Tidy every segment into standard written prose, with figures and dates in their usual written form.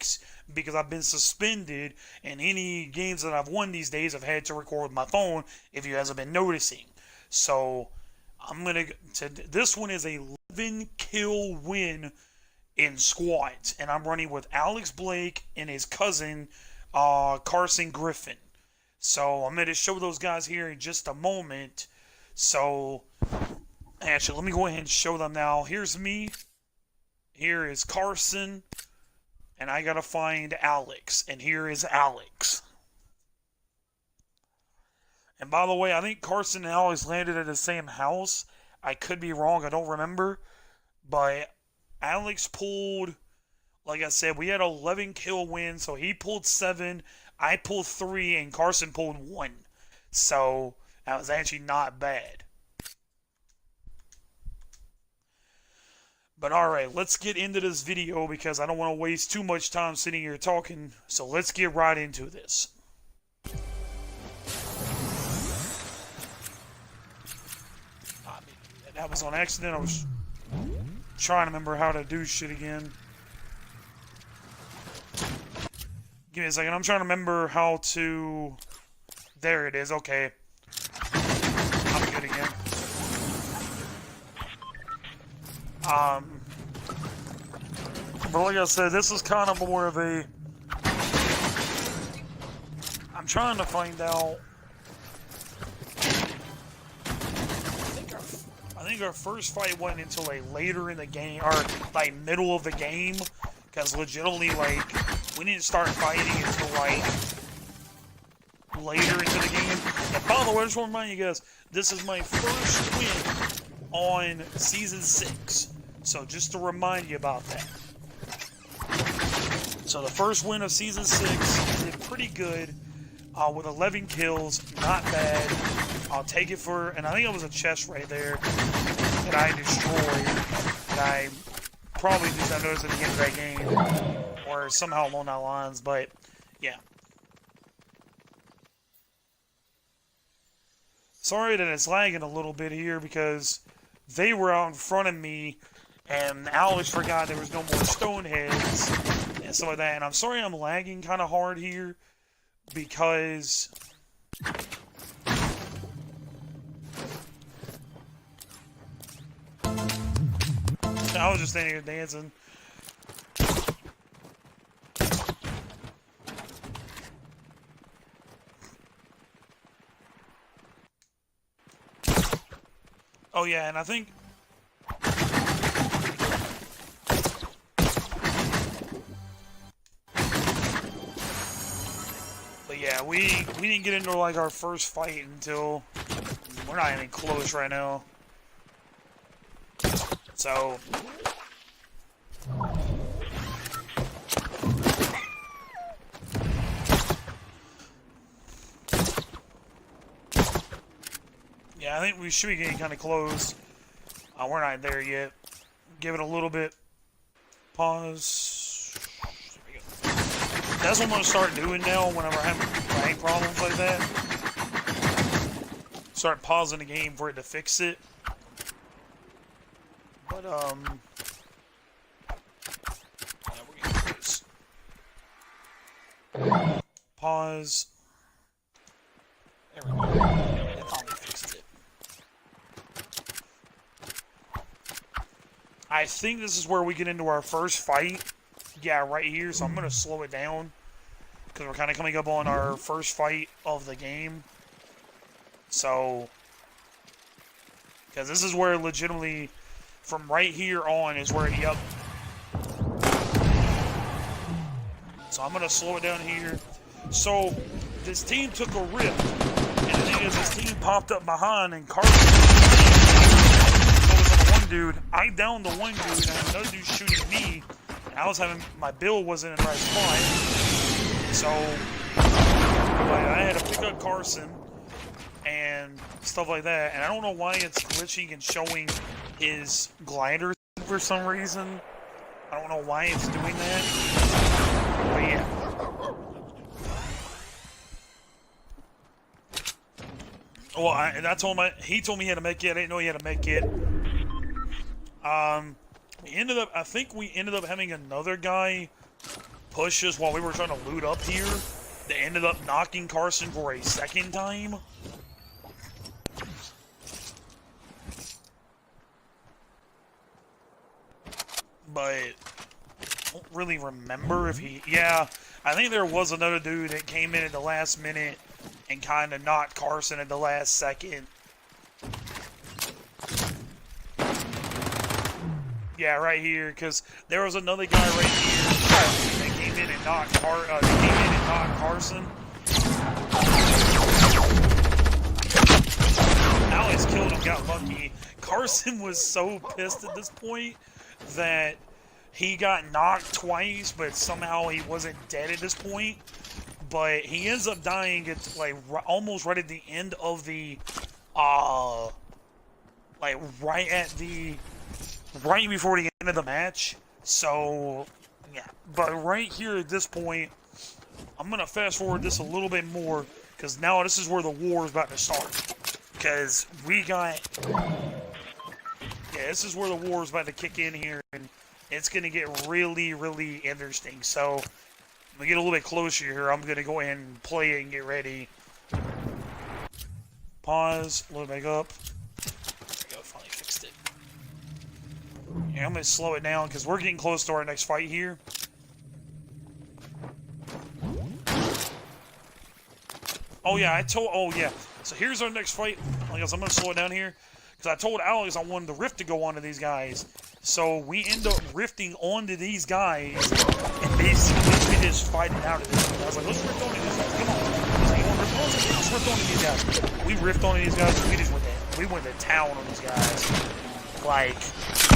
weeks because I've been suspended, and any games that I've won these days I've had to record with my phone, if you guys have been noticing. So this one is a 11 kill win in squads, and I'm running with Alex Blake and his cousin Carson Griffin. So I'm going to show those guys here in just a moment. So actually, let me go ahead and show them now. Here's me. Here is Carson. And I gotta find Alex. And here is Alex. And by the way, I think Carson and Alex landed at the same house. I could be wrong. I don't remember. But Alex pulled, like I said, we had 11 kill wins. So he pulled 7. I pulled 3. And Carson pulled 1. So that was actually not bad. But alright, let's get into this video because I don't want to waste too much time sitting here talking. So let's get right into this. That was on accident. I was trying to remember how to do shit again. Give me a second. I'm trying to remember how to... There it is. Okay. I'm good again. But like I said, this is kind of more of a... I'm trying to find out... I think our first fight went until like later in the game, or like middle of the game, because legitimately like we didn't start fighting until like later into the game. And by the way, I just want to remind you guys, this is my first win on Season 6. So just to remind you about that. So the first win of Season 6 did pretty good with 11 kills. Not bad. I'll take it for... And I think it was a chest right there that I destroyed. That I probably just not noticed at the end of that game. Or somehow along that lines. But, yeah. Sorry that it's lagging a little bit here because they were out in front of me and Alex forgot there was no more stone heads and stuff like that. And I'm sorry I'm lagging kind of hard here because I was just standing here dancing. Oh yeah, and I think but yeah, we didn't get into like our first fight until we're not even close right now. So yeah, I think we should be getting kind of close. We're not there yet. Give it a little bit. Pause. There we go. That's what I'm going to start doing now whenever I have lag problems like that. Start pausing the game for it to fix it. But, yeah, we're getting close. Pause. There we go. It finally fixed it. I think this is where we get into our first fight. Yeah, right here. So I'm going to slow it down. Because we're kind of coming up on our first fight of the game. So, because this is where legitimately, from right here on is where, yep. So I'm going to slow it down here. So, this team took a rip. And the thing is, this team popped up behind and Carson focused on the one dude. I downed the one dude and another dude shooting me. And I was having, my build wasn't in the right spot. So, I had to pick up Carson and stuff like that. And I don't know why it's glitching and showing his glider for some reason. I don't know why it's doing that. But yeah. Well, I told him he told me he had to make it. I didn't know he had to make it. We ended up, I think we ended up having another guy push us while we were trying to loot up here that ended up knocking Carson for a second time. But I don't really remember if he... Yeah, I think there was another dude that came in at the last minute and kind of knocked Carson at the last second. Yeah, right here, because there was another guy right here that came in and knocked Carson. Alex killed him, got lucky. Carson was so pissed at this point that he got knocked twice, but somehow he wasn't dead at this point. But he ends up dying at like almost right at the end of the, like right before the end of the match. So yeah, but right here at this point, I'm gonna fast forward this a little bit more because now this is where the war is about to start. Because we got, yeah, this is where the war is about to kick in here, and it's gonna get really, really interesting. So let me get a little bit closer here. I'm gonna go ahead and play it and get ready. Pause, load back up. There we go, finally fixed it. Yeah, I'm gonna slow it down because we're getting close to our next fight here. Oh yeah, so here's our next fight. I guess I'm gonna slow it down here because I told Alex I wanted the rift to go onto these guys. So we end up rifting onto these guys and basically just fighting out of this. I was like, let's rift onto these guys. Come on. Let's rift onto these guys. We rift onto these guys. And we went to town on these guys. Like,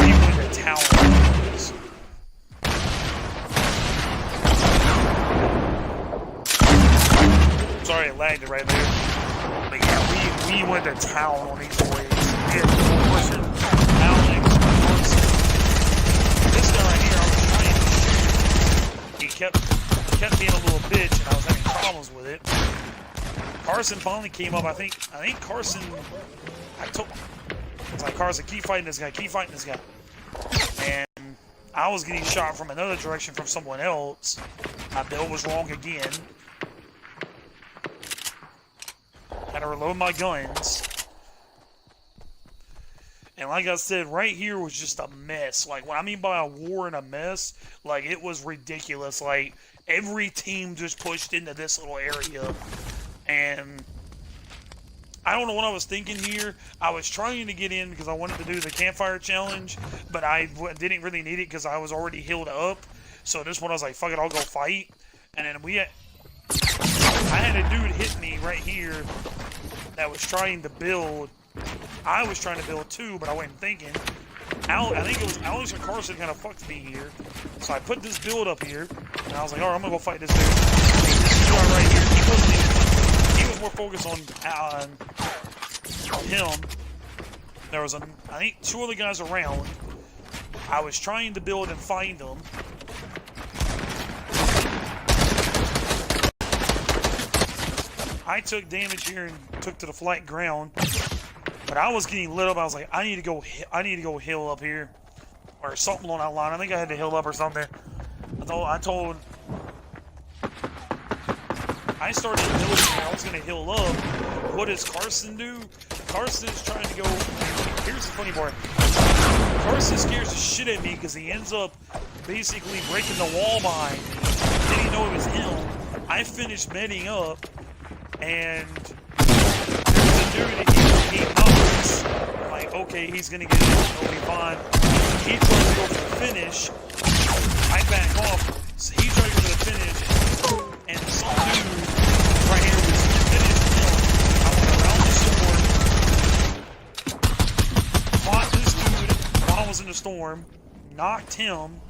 we went to town on these. Sorry, it lagged right there. But yeah, we went to town on these boys. Alex, this guy right here, I was trying to shoot. He kept being a little bitch, and I was having problems with it. Carson finally came up. I think Carson. I was like, Carson, keep fighting this guy. Keep fighting this guy. And I was getting shot from another direction from someone else. My build was wrong again. Had to reload my guns. And like I said, right here was just a mess. Like, what I mean by a war and a mess, like, it was ridiculous. Like, every team just pushed into this little area. And I don't know what I was thinking here. I was trying to get in because I wanted to do the campfire challenge, but I didn't really need it because I was already healed up. So this one I was like, fuck it, I'll go fight. And then I had a dude hit me right here that was trying to build. I was trying to build too, but I wasn't thinking. I think it was Alex or Carson kind of fucked me here. So I put this build up here, and I was like, alright, I'm gonna go fight this dude. This dude right here, he was more focused on him. There was, I think, 2 other guys around. I was trying to build and find them. I took damage here and took to the flat ground, but I was getting lit up. I was like, I need to go heal up here, or something along that line. I think I had to heal up or something. I started building and I was gonna heal up. What does Carson do? Carson is trying to go. Here's the funny part. Carson scares the shit out of me because he ends up basically breaking the wall behind me. Didn't know it was him. I finished medding up. And there's a dude that he knows. I'm like, okay, he's gonna get it, it'll be fine. He tries to go for the finish. I back off. So he tried to go for the finish. And some dude right here was finished him. I went around the storm. Fought this dude while I was in the storm. Knocked him.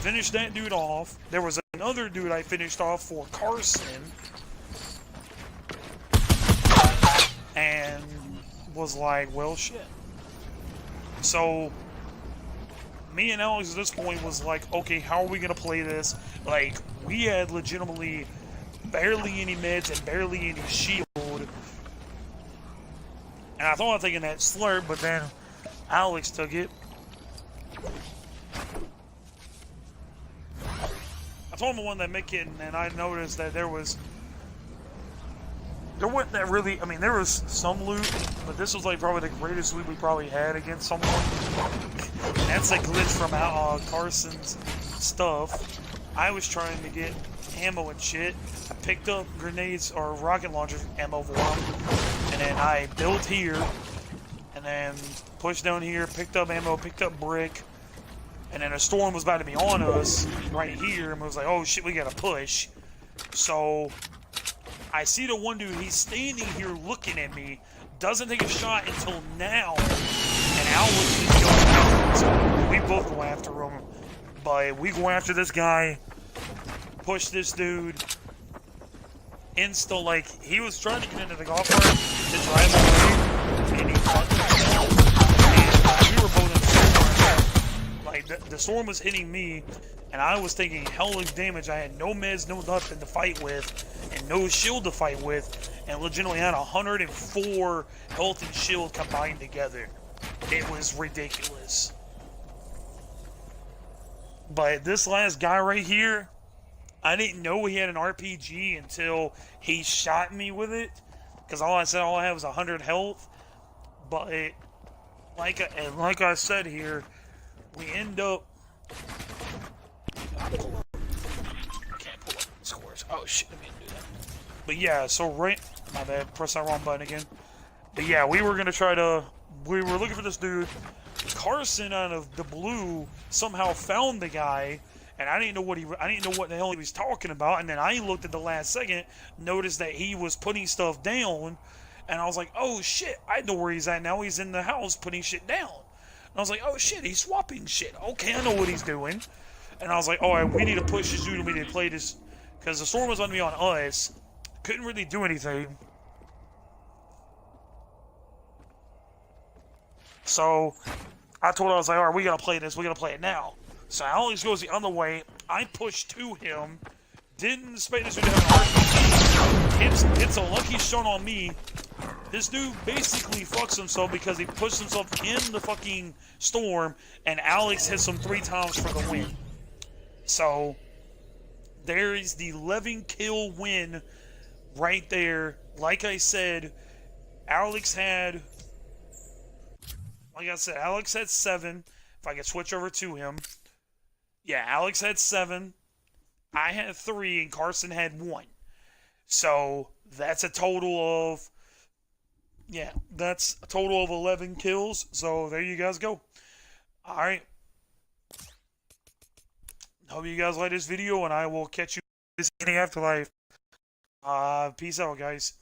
Finished that dude off. There was another dude I finished off for Carson. And was like, well, shit. So, me and Alex at this point was like, okay, how are we going to play this? Like, we had legitimately barely any meds and barely any shield. And I thought I was taking that slurp, but then Alex took it. I told him I wanted that mid kit, and then I noticed that there wasn't that really. I mean, there was some loot, but this was like probably the greatest loot we probably had against someone. And that's a glitch from Carson's stuff. I was trying to get ammo and shit. I picked up grenades or rocket launcher ammo for him, and then I built here, and then pushed down here, picked up ammo, picked up brick, and then a storm was about to be on us right here, and was like, oh shit, we gotta push. So I see the one dude, he's standing here looking at me, doesn't take a shot until now, and Alex is going after him. We both go after him, but we go after this guy, push this dude, like, he was trying to get into the golf cart to drive away, and he fucked himself, and we were both in the storm. Like, the storm was hitting me, and I was taking hellish damage. I had no meds, no nothing to fight with, and no shield to fight with, and legitimately had 104 health and shield combined together. It was ridiculous. But this last guy right here, I didn't know he had an RPG until he shot me with it, because all I had was 100 health. But like I said here, we end up. Can't pull up scores. Oh shit, I didn't do that. But yeah, so my bad, press that wrong button again. But yeah, we were looking for this dude. Carson out of the blue somehow found the guy, and I didn't know what the hell he was talking about. And then I looked at the last second, noticed that he was putting stuff down, and I was like, oh shit, I know where he's at now. He's in the house putting shit down. And I was like, oh shit, he's swapping shit. Okay, I know what he's doing. And I was like, alright, we need to push this dude and we need to play this, because the storm was going to be on us. Couldn't really do anything. So I told him, I was like, alright, we gotta play this, we gotta play it now. So Alex goes the other way, I push to him, didn't expect this dude to have an RPG, hits a lucky shot on me. This dude basically fucks himself because he pushed himself in the fucking storm, and Alex hits him 3 times for the win. So there is the 11 kill win right there. Like I said, Alex had 7. If I could switch over to him. Yeah, Alex had 7. I had 3, and Carson had 1. So that's a total of, that's a total of 11 kills. So there you guys go. Alright. Hope you guys like this video, and I will catch you in the afterlife. Peace out, guys.